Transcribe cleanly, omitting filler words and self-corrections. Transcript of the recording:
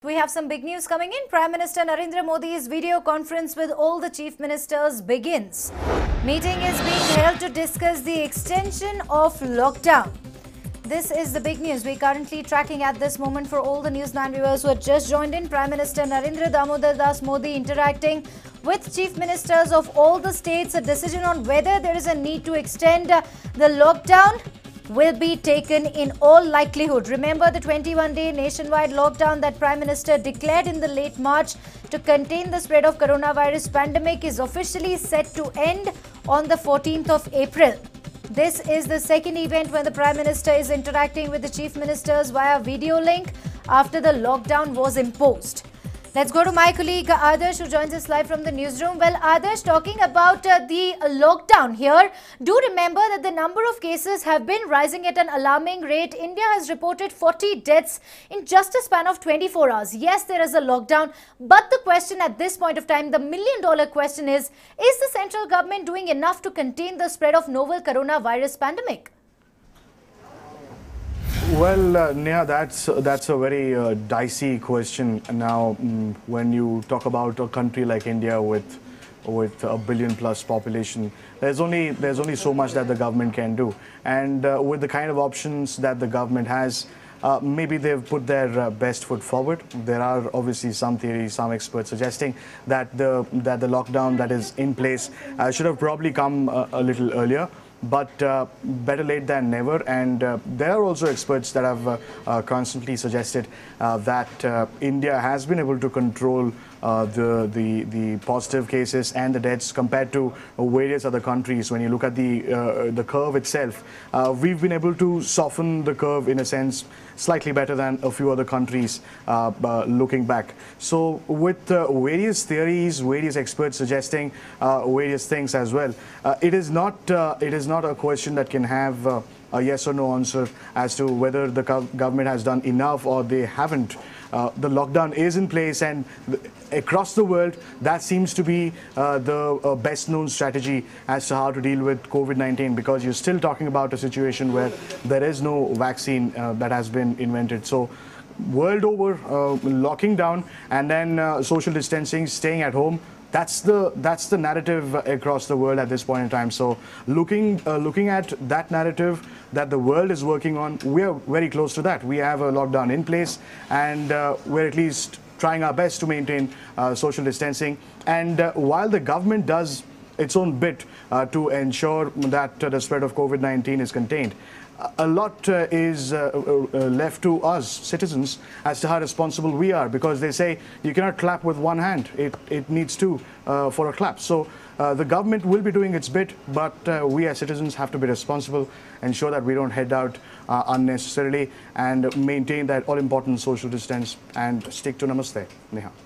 We have some big news coming in. Prime Minister Narendra Modi's video conference with all the chief ministers begins. Meeting is being held to discuss the extension of lockdown. This is the big news we're currently tracking at this moment for all the News 9 viewers who have just joined in. Prime Minister Narendra Damodar Das Modi interacting with chief ministers of all the states. A decision on whether there is a need to extend the lockdown will be taken in all likelihood. Remember the 21-day nationwide lockdown that Prime Minister declared in the late March to contain the spread of coronavirus pandemic is officially set to end on the 14th of April. This is the second event when the Prime Minister is interacting with the chief ministers via video link after the lockdown was imposed. Let's go to my colleague Adarsh, who joins us live from the newsroom. Well, Adarsh, talking about the lockdown here, do remember that the number of cases have been rising at an alarming rate. India has reported 40 deaths in just a span of 24 hours. Yes, there is a lockdown, but the question at this point of time, the million-dollar question is the central government doing enough to contain the spread of novel coronavirus pandemic? Well, Neha, that's a very dicey question. Now, when you talk about a country like India with a billion-plus population, there's only so much that the government can do. And with the kind of options that the government has, maybe they've put their best foot forward. There are obviously some theories, some experts suggesting that the lockdown that is in place should have probably come a little earlier. But better late than never, and there are also experts that have constantly suggested that India has been able to control the positive cases and the deaths compared to various other countries. When you look at the curve itself, we've been able to soften the curve in a sense slightly better than a few other countries looking back. So with various theories, various experts suggesting various things as well, it is not a question that can have a yes or no answer as to whether the government has done enough or they haven't. The lockdown is in place, and across the world, that seems to be the best known strategy as to how to deal with COVID-19, because you're still talking about a situation where there is no vaccine that has been invented. So world over, locking down and then social distancing, staying at home, that's the narrative across the world at this point in time. So looking at that narrative that the world is working on, we are very close to that. We have a lockdown in place, and we're at least trying our best to maintain social distancing. And while the government does its own bit to ensure that the spread of COVID-19 is contained, a lot is left to us citizens as to how responsible we are, because they say you cannot clap with one hand, it needs two for a clap. So the government will be doing its bit, but we as citizens have to be responsible, ensure that we don't head out unnecessarily, and maintain that all important social distance and stick to Namaste. Neha.